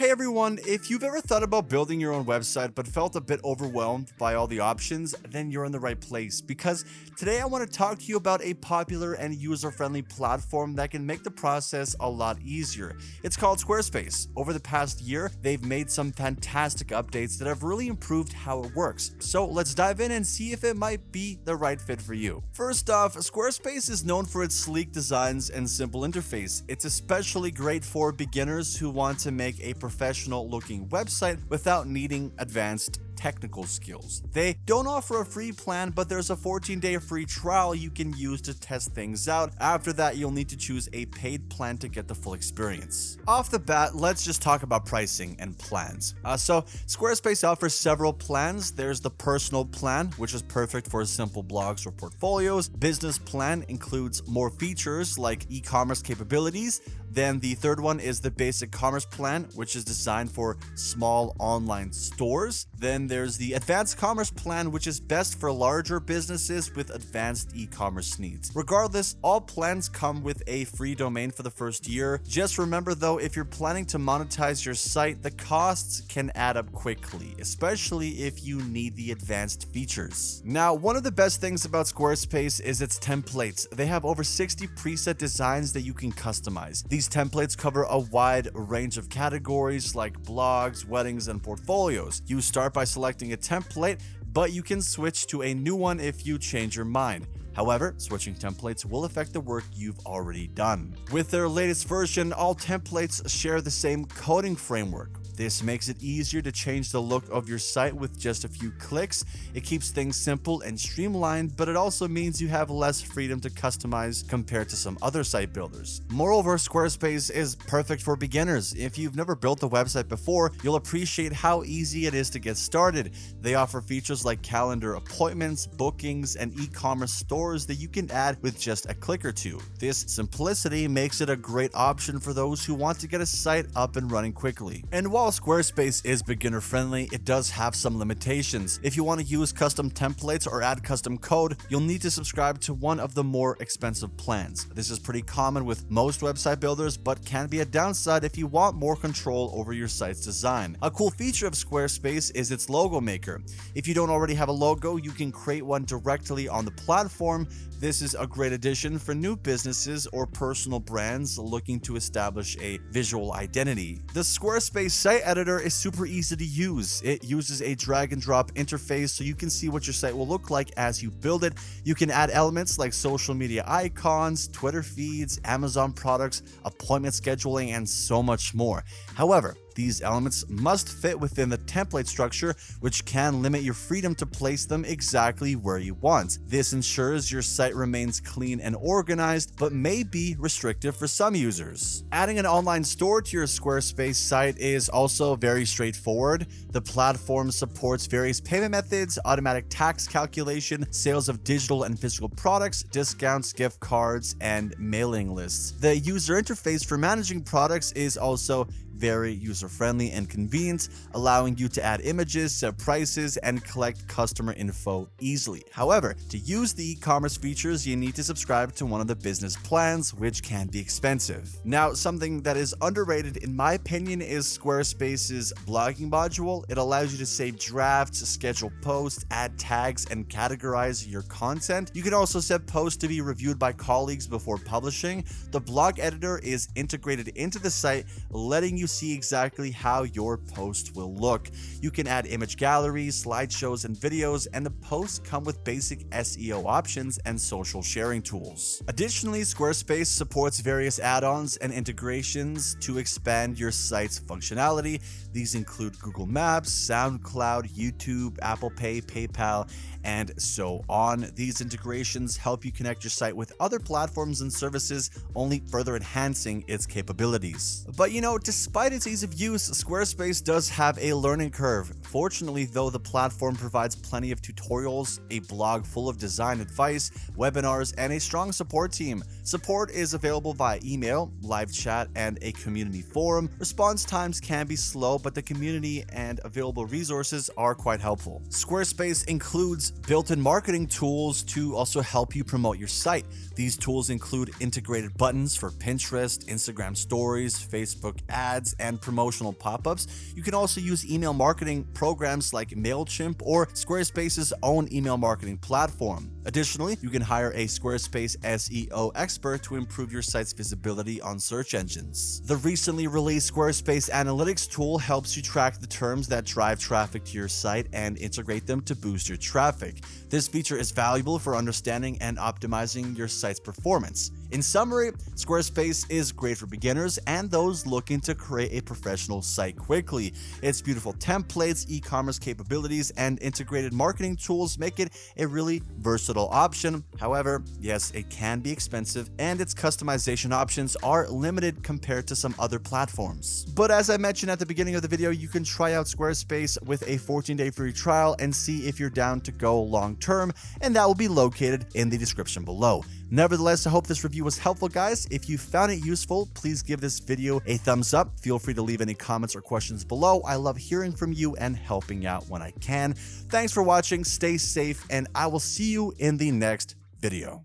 Hey everyone, if you've ever thought about building your own website but felt a bit overwhelmed by all the options, then you're in the right place, because today I want to talk to you about a popular and user-friendly platform that can make the process a lot easier. It's called Squarespace. Over the past year, they've made some fantastic updates that have really improved how it works. So let's dive in and see if it might be the right fit for you. First off, Squarespace is known for its sleek designs and simple interface. It's especially great for beginners who want to make a professional looking website without needing advanced technical skills. They don't offer a free plan, but there's a 14-day free trial you can use to test things out. After that, you'll need to choose a paid plan to get the full experience. Off the bat, let's just talk about pricing and plans. So Squarespace offers several plans. There's the personal plan, which is perfect for simple blogs or portfolios. Business plan includes more features like e-commerce capabilities. Then the third one is the basic commerce plan, which is designed for small online stores. Then there's the advanced commerce plan, which is best for larger businesses with advanced e-commerce needs. Regardless, all plans come with a free domain for the first year. Just remember though, if you're planning to monetize your site, the costs can add up quickly, especially if you need the advanced features. Now, one of the best things about Squarespace is its templates. They have over 60 preset designs that you can customize. These templates cover a wide range of categories like blogs, weddings, and portfolios. You start by selecting a template, but you can switch to a new one if you change your mind. However, switching templates will affect the work you've already done. With their latest version, all templates share the same coding framework. This makes it easier to change the look of your site with just a few clicks. It keeps things simple and streamlined, but it also means you have less freedom to customize compared to some other site builders. Moreover, Squarespace is perfect for beginners. If you've never built a website before, you'll appreciate how easy it is to get started. They offer features like calendar appointments, bookings, and e-commerce stores that you can add with just a click or two. This simplicity makes it a great option for those who want to get a site up and running quickly. And while Squarespace is beginner friendly, it does have some limitations. If you want to use custom templates or add custom code, you'll need to subscribe to one of the more expensive plans. This is pretty common with most website builders, but can be a downside if you want more control over your site's design. A cool feature of Squarespace is its logo maker. If you don't already have a logo, you can create one directly on the platform. This is a great addition for new businesses or personal brands looking to establish a visual identity. The Squarespace site editor is super easy to use. It uses a drag and drop interface so you can see what your site will look like as you build it. You can add elements like social media icons, Twitter feeds, Amazon products, appointment scheduling, and so much more. However, these elements must fit within the template structure, which can limit your freedom to place them exactly where you want. This ensures your site remains clean and organized, but may be restrictive for some users. Adding an online store to your Squarespace site is also very straightforward. The platform supports various payment methods, automatic tax calculation, sales of digital and physical products, discounts, gift cards, and mailing lists. The user interface for managing products is also very user-friendly and convenient, allowing you to add images, set prices, and collect customer info easily. However, to use the e-commerce features, you need to subscribe to one of the business plans, which can be expensive. Now, something that is underrated in my opinion is Squarespace's blogging module. It allows you to save drafts, schedule posts, add tags, and categorize your content. You can also set posts to be reviewed by colleagues before publishing. The blog editor is integrated into the site, letting you see exactly how your post will look. You can add image galleries, slideshows, and videos, and the posts come with basic SEO options and social sharing tools. Additionally, Squarespace supports various add-ons and integrations to expand your site's functionality. These include Google Maps, SoundCloud, YouTube, Apple Pay, PayPal, and so on. These integrations help you connect your site with other platforms and services, only further enhancing its capabilities. But despite its ease of use, Squarespace does have a learning curve. Fortunately, though, the platform provides plenty of tutorials, a blog full of design advice, webinars, and a strong support team. Support is available via email, live chat, and a community forum. Response times can be slow, but the community and available resources are quite helpful. Squarespace includes built-in marketing tools to also help you promote your site. These tools include integrated buttons for Pinterest, Instagram stories, Facebook ads, ads, and promotional pop-ups. You can also use email marketing programs like MailChimp or Squarespace's own email marketing platform. Additionally, you can hire a Squarespace SEO expert to improve your site's visibility on search engines. The recently released Squarespace Analytics tool helps you track the terms that drive traffic to your site and integrate them to boost your traffic. This feature is valuable for understanding and optimizing your site's performance. In summary, Squarespace is great for beginners and those looking to create a professional site quickly. Its beautiful templates, e-commerce capabilities, and integrated marketing tools make it a really versatile option. However, yes, it can be expensive, and its customization options are limited compared to some other platforms. But as I mentioned at the beginning of the video, you can try out Squarespace with a 14-day free trial and see if you're down to go long term, and that will be located in the description below. Nevertheless, I hope this review was helpful, guys. If you found it useful, please give this video a thumbs up. Feel free to leave any comments or questions below. I love hearing from you and helping out when I can. Thanks for watching, stay safe, and I will see you in the next video.